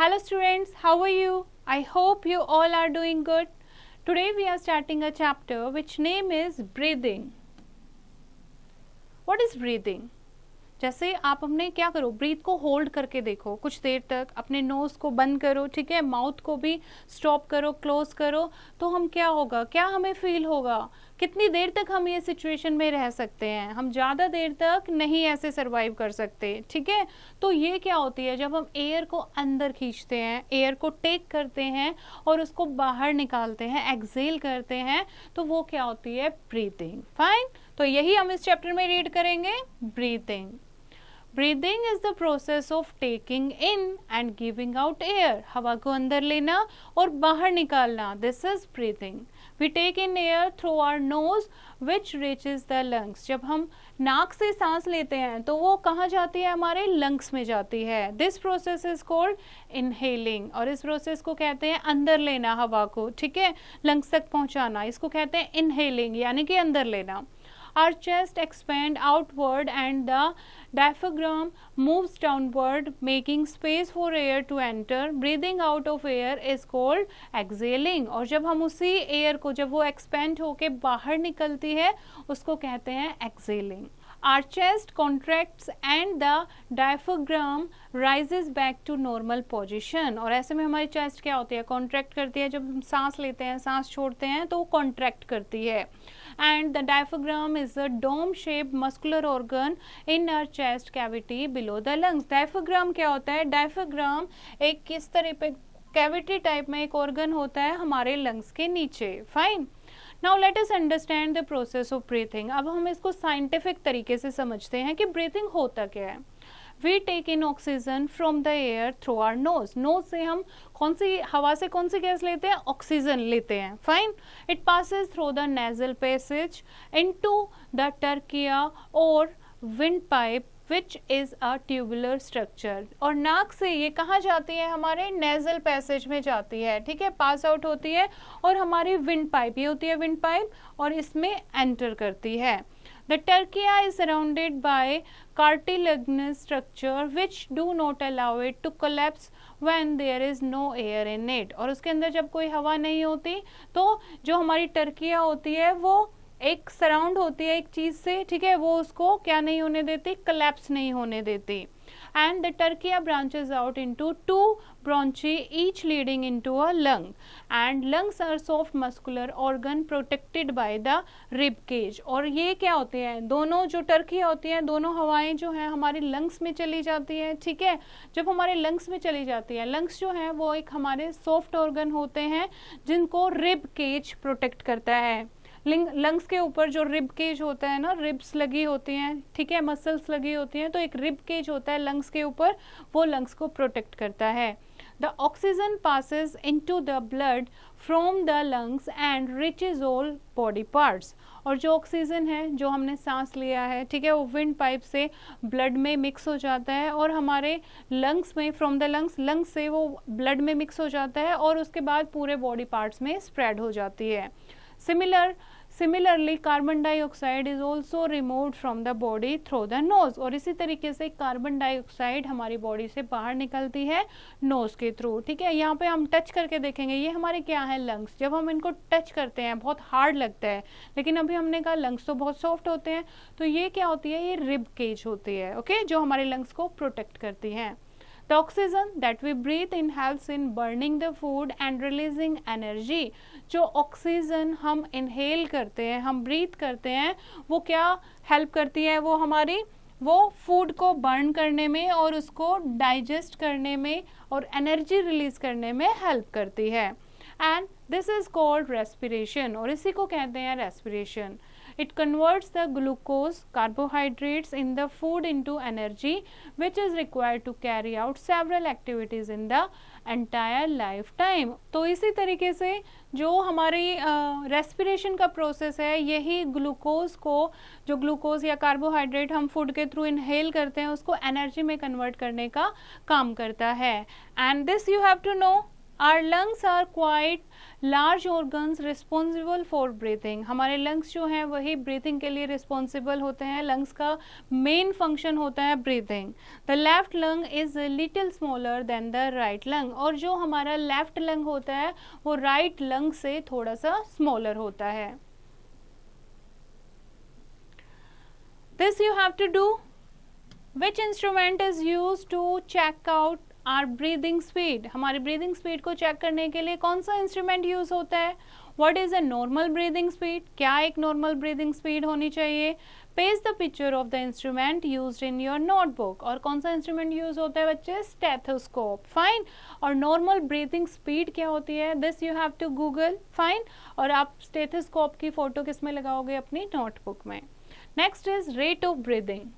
Hello students, how are you? I hope you all are doing good. Today we are starting a chapter which name is breathing. What is breathing? जैसे आप अपने क्या करो, breathe को hold करके देखो कुछ देर तक, अपने नोज को बंद करो, ठीक है, माउथ को भी स्टॉप करो, क्लोज करो, तो हम क्या होगा, क्या हमें फील होगा, कितनी देर तक हम ये सिचुएशन में रह सकते हैं? हम ज़्यादा देर तक नहीं ऐसे सरवाइव कर सकते, ठीक है। तो ये क्या होती है, जब हम एयर को अंदर खींचते हैं, एयर को टेक करते हैं और उसको बाहर निकालते हैं, एक्सहेल करते हैं, तो वो क्या होती है, ब्रीथिंग। फाइन, तो यही हम इस चैप्टर में रीड करेंगे, breathing. Breathing is the process of taking in and giving out air, हवा को अंदर लेना और बाहर निकालना, this is breathing. We take in air through our nose which reaches the lungs, जब हम नाक से सांस लेते हैं तो वो कहाँ जाती है, हमारे लंग्स में जाती है। This process is called inhaling, और इस प्रोसेस को कहते हैं अंदर लेना हवा को, ठीक है, लंग्स तक पहुँचाना, इसको कहते हैं इनहेलिंग यानी कि अंदर लेना। Our chest expand outward and the diaphragm moves downward, making space for air to enter. Breathing out of air is called exhaling. और जब हम उसी एयर को, जब वो एक्सपेंड होके बाहर निकलती है, उसको कहते हैं exhaling. Our chest contracts and the diaphragm rises back to normal position. और ऐसे में हमारी चेस्ट क्या होती है, कॉन्ट्रैक्ट करती है, जब हम सांस लेते हैं, सांस छोड़ते हैं तो वो कॉन्ट्रैक्ट करती है। And the diaphragm is a dome-shaped muscular organ in our chest cavity below the lungs. Diaphragm क्या होता है, diaphragm एक किस तरह पे कैविटी टाइप में एक ऑर्गन होता है हमारे लंग्स के नीचे। Fine, now let us understand the process of breathing. अब हम इसको साइंटिफिक तरीके से समझते हैं कि ब्रीथिंग होता क्या है। We take in oxygen from the air through our nose, nose से हम कौन सी हवा से कौन सी गैस लेते हैं, ऑक्सीजन लेते हैं। Fine, it passes through the nasal passage into the trachea और windpipe which is a tubular structure, और नाक से ये कहाँ जाती है, हमारे नेजल पैसेज में जाती है, ठीक है, पास आउट होती है, और हमारी विंड पाइप, ये होती है विंड पाइप, और इसमें एंटर करती है। The trachea is surrounded by cartilaginous structure which do not allow it to collapse when there is no air in it. और उसके अंदर जब कोई हवा नहीं होती तो जो हमारी टर्किया होती है वो एक सराउंड होती है एक चीज से, ठीक है, वो उसको क्या नहीं होने देती, कलेप्स नहीं होने देती। And the trachea branches out into two bronchi, each leading into a lung. And lungs are soft muscular organ protected by the rib cage. और ये क्या होते हैं, दोनों जो टर्किया होती हैं, दोनों हवाएं जो हैं हमारे लंग्स में चली जाती हैं, ठीक है। जब हमारे लंग्स में चली जाती है, लंग्स जो हैं वो एक हमारे सॉफ्ट ऑर्गन होते हैं जिनको रिब केज प्रोटेक्ट करता है। लंग्स के ऊपर जो रिब केज होता है ना, रिब्स लगी होती हैं, ठीक है, मसल्स लगी होती हैं, तो एक रिब केज होता है लंग्स के ऊपर, वो लंग्स को प्रोटेक्ट करता है। The oxygen passes into the blood from the lungs and reaches all body parts, और जो ऑक्सीजन है जो हमने सांस लिया है, ठीक है, वो विंड पाइप से ब्लड में मिक्स हो जाता है और हमारे लंग्स में, फ्रॉम द लंग्स से वो ब्लड में मिक्स हो जाता है और उसके बाद पूरे बॉडी पार्ट्स में स्प्रेड हो जाती है। Similarly, carbon dioxide is also removed from the body through the nose, और इसी तरीके से कार्बन डाइऑक्साइड हमारी बॉडी से बाहर निकलती है नोज के थ्रू, ठीक है। यहाँ पे हम टच करके देखेंगे, ये हमारे क्या है, लंग्स। जब हम इनको टच करते हैं बहुत हार्ड लगता है, लेकिन अभी हमने कहा लंग्स तो बहुत सॉफ्ट होते हैं, तो ये क्या होती है, ये रिब केज होती है, ओके, जो हमारे लंग्स को प्रोटेक्ट करती हैं। The oxygen that we breathe in helps in burning the food and releasing energy. जो ऑक्सीजन हम इनहेल करते हैं, हम ब्रीथ करते हैं, वो क्या हेल्प करती है, वो हमारी वो फूड को बर्न करने में और उसको डाइजेस्ट करने में और एनर्जी रिलीज करने में हेल्प करती है। And this is called respiration, और इसी को कहते हैं respiration. It converts the glucose, carbohydrates in the food into energy, which is required to carry out several activities in the entire lifetime. तो इसी तरीके से जो हमारी रेस्पिरेशन का प्रोसेस है, यही ग्लूकोज को, जो ग्लूकोज या कार्बोहाइड्रेट हम फूड के थ्रू इनहेल करते हैं, उसको एनर्जी में कन्वर्ट करने का काम करता है। And this you have to know, Our lungs are quite large organs responsible for breathing. हमारे lungs जो हैं वही breathing के लिए responsible होते हैं. lungs का main function होता है breathing. The left lung is a little smaller than the right lung. और जो हमारा left lung होता है वो right lung से थोड़ा सा smaller होता है. This you have to do. Which instrument is used to check out our breathing speed? हमारी breathing speed को check करने के लिए कौन सा instrument use होता है? What is a normal breathing speed? क्या एक normal breathing speed होनी चाहिए? Paste the picture of the instrument used in your notebook. और कौन सा instrument use होता है बच्चे? Stethoscope. Fine. और normal breathing speed क्या होती है? This you have to Google. Fine. और आप stethoscope की फोटो किस में लगाओगे? अपनी notebook में. Next is rate of breathing.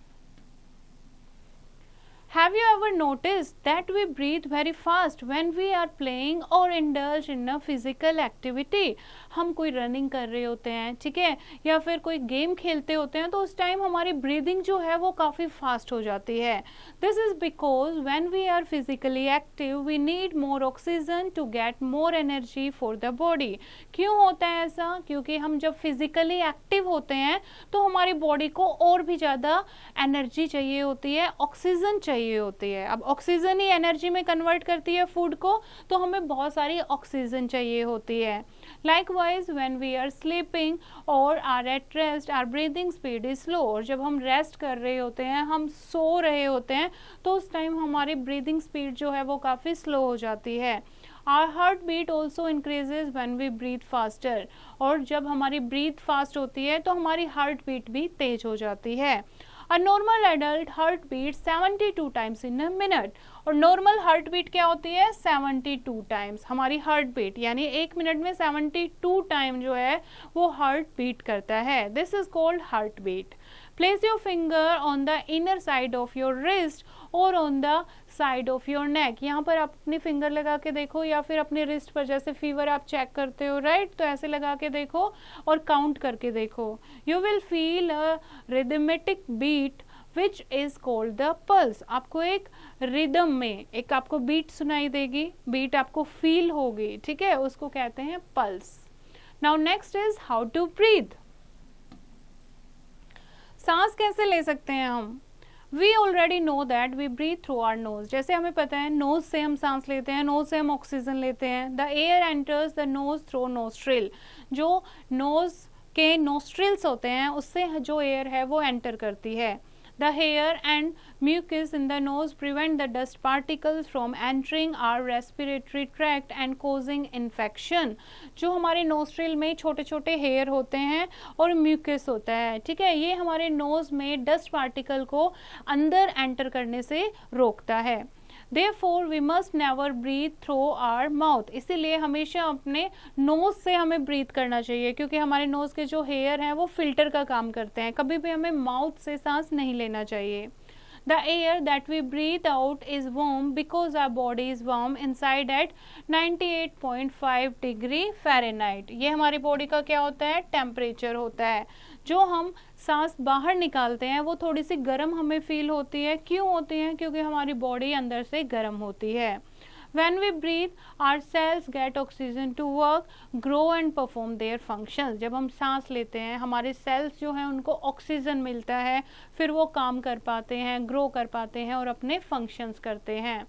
Have you ever noticed that we breathe very fast when we are playing or indulge in a physical activity? हम कोई रनिंग कर रहे होते हैं, ठीक है, या फिर कोई गेम खेलते होते हैं तो उस टाइम हमारी ब्रीदिंग जो है वो काफ़ी फास्ट हो जाती है. This is because when we are physically active we need more oxygen to get more energy for the body. क्यों होता है ऐसा? क्योंकि हम जब फिजिकली एक्टिव होते हैं तो हमारी बॉडी को और भी ज़्यादा एनर्जी चाहिए होती है, ऑक्सीजन चाहिए होती है. अब ऑक्सीजन ही एनर्जी में कन्वर्ट करती है फूड को, तो हमें बहुत सारी ऑक्सीजन चाहिए होती है. Likewise, when we are sleeping or are at rest, our breathing speed is slow. और जब हम रेस्ट कर रहे होते हैं, हम सो रहे होते हैं, तो उस टाइम हमारी ब्रीदिंग स्पीड जो है वो काफ़ी स्लो हो जाती है. Our heart beat also increases when we breathe faster. और जब हमारी ब्रीथ फास्ट होती है तो हमारी हार्ट बीट भी तेज हो जाती है. A normal adult heart beats 72 times in a minute. और नॉर्मल हार्ट बीट क्या होती है? 72 टाइम्स. हमारी हार्ट बीट यानी एक मिनट में 72 टाइम जो है वो हार्ट बीट करता है. This is called heart beat. Place your finger on the inner side of your wrist or on the side of your neck. यहाँ पर आप अपनी फिंगर लगा के देखो या फिर अपने रिस्ट पर, जैसे फीवर आप चेक करते हो, राइट, तो ऐसे लगा के देखो और काउंट करके देखो. You will feel a rhythmic beat which is called the pulse. आपको एक रिदम में एक आपको बीट सुनाई देगी, बीट आपको फील होगी, ठीक है, उसको कहते हैं pulse. Now next is how to breathe. सांस कैसे ले सकते हैं हम? We already know that we breathe through our nose. जैसे हमें पता है नोज से हम सांस लेते हैं, नोज से हम ऑक्सीजन लेते हैं. The air enters the nose through nostril. जो नोज के नोस्ट्रिल्स होते हैं उससे जो एयर है वो एंटर करती है. The hair and mucus in the nose prevent the dust particles from entering our respiratory tract and causing infection. जो हमारे नोस्ट्रिल में छोटे छोटे हेयर होते हैं और म्यूकस होता है, ठीक है, ये हमारे नोज में डस्ट पार्टिकल को अंदर एंटर करने से रोकता है. Therefore, we must never breathe through our mouth. इसीलिए हमेशा अपने नोज से हमें ब्रीथ करना चाहिए, क्योंकि हमारे नोज के जो हेयर हैं वो फिल्टर का काम करते हैं. कभी भी हमें माउथ से सांस नहीं लेना चाहिए. The air that we breathe out is warm because our body is warm inside at 98.5 degree Fahrenheit. ये हमारी बॉडी का क्या होता है? टेम्परेचर होता है. जो हम सांस बाहर निकालते हैं वो थोड़ी सी गर्म हमें फील होती है. क्यों होती है? क्योंकि हमारी बॉडी अंदर से गर्म होती है. When we breathe, our cells get oxygen to work, grow and perform their functions. जब हम सांस लेते हैं हमारे सेल्स जो हैं उनको ऑक्सीजन मिलता है, फिर वो काम कर पाते हैं, ग्रो कर पाते हैं और अपने फंक्शंस करते हैं.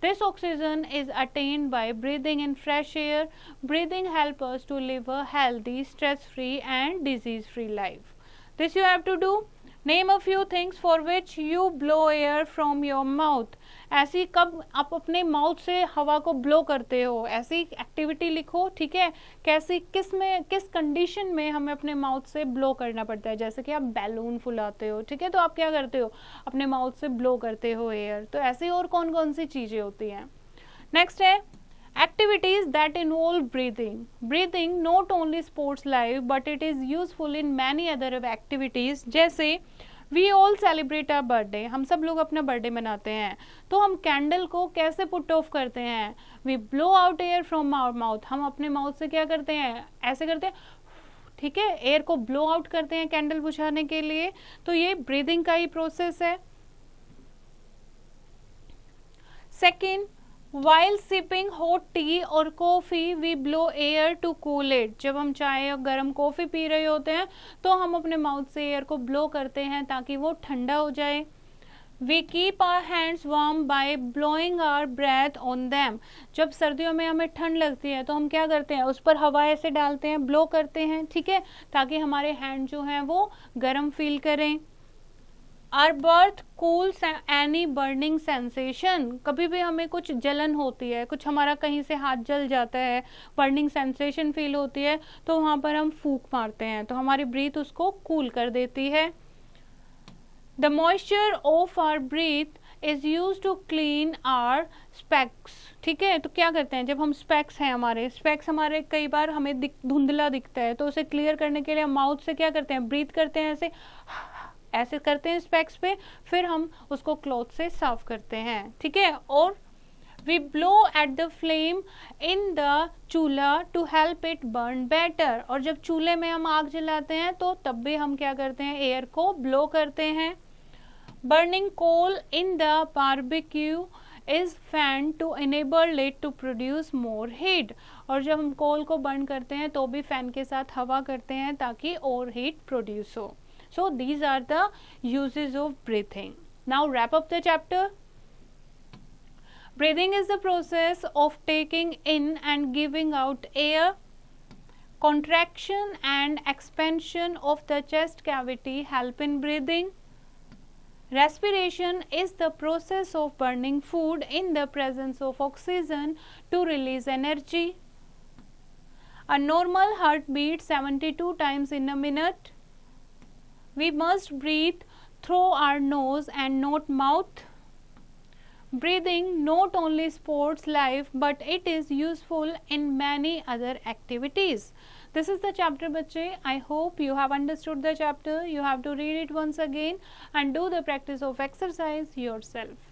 This oxygen is attained by breathing in fresh air. Breathing helps us to live a healthy, stress-free and disease-free life. This you have to do. Name a few things for which you blow air from your mouth. ऐसी कब आप अपने mouth से हवा को blow करते हो, ऐसी एक्टिविटी लिखो, ठीक है, कैसी किस कंडीशन में हमें अपने माउथ से ब्लो करना पड़ता है. जैसे कि आप बैलून फुलाते हो, ठीक है, तो आप क्या करते हो? अपने माउथ से ब्लो करते हो एयर. तो ऐसी और कौन कौन सी चीज़ें होती हैं? नेक्स्ट है activities that involve breathing. Breathing not only supports life but it is useful in many other activities. जैसे we all celebrate our birthday. हम सब लोग अपना बर्थडे मनाते हैं, तो हम कैंडल को कैसे पुट ऑफ करते हैं? We blow out air from our mouth. हम अपने माउथ से क्या करते हैं? ऐसे करते हैं, ठीक है, एयर को ब्लो आउट करते हैं कैंडल बुझाने के लिए. तो ये ब्रीदिंग का ही प्रोसेस है. Second, While sipping hot tea or coffee, we blow air to cool it. जब हम चाय और गर्म कॉफ़ी पी रहे होते हैं तो हम अपने माउथ से एयर को ब्लो करते हैं ताकि वो ठंडा हो जाए. We keep our hands warm by blowing our breath on them. जब सर्दियों में हमें ठंड लगती है तो हम क्या करते हैं, उस पर हवा ऐसे डालते हैं, ब्लो करते हैं, ठीक है, ताकि हमारे हैंड जो हैं वो गर्म फील करें. Our breath cools any burning sensation. कभी भी हमें कुछ जलन होती है, कुछ हमारा कहीं से हाथ जल जाता है, बर्निंग सेंसेशन फील होती है, तो वहाँ पर हम फूंक मारते हैं तो हमारी ब्रीथ उसको कूल कर देती है. The moisture of our breath is used to clean our specs. ठीक है, तो क्या करते हैं, जब हम स्पेक्स हैं, हमारे स्पेक्स हमारे कई बार हमें धुंधला दिखता है तो उसे क्लियर करने के लिए हम माउथ से क्या करते हैं, ब्रीथ करते हैं, ऐसे करते हैं स्पेक्स पे, फिर हम उसको क्लॉथ से साफ करते हैं. ठीक है, और we blow at the flame in the चूल्हा to help it burn better. और जब चूल्हे में हम आग जलाते हैं तो तब भी हम क्या करते हैं, एयर को ब्लो करते हैं. Burning coal in the barbecue is fan to enable it to produce more heat. और जब हम कोल को बर्न करते हैं तो भी फैन के साथ हवा करते हैं ताकि और हीट प्रोड्यूस हो. So these are the uses of breathing. Now wrap up the chapter. Breathing is the process of taking in and giving out air. Contraction and expansion of the chest cavity help in breathing. Respiration is the process of burning food in the presence of oxygen to release energy. A normal heart beats 72 times in a minute. We must breathe through our nose and not mouth. Breathing not only supports life but it is useful in many other activities. This is the chapter, बच्चे. I hope you have understood the chapter. You have to read it once again and do the practice of exercise yourself.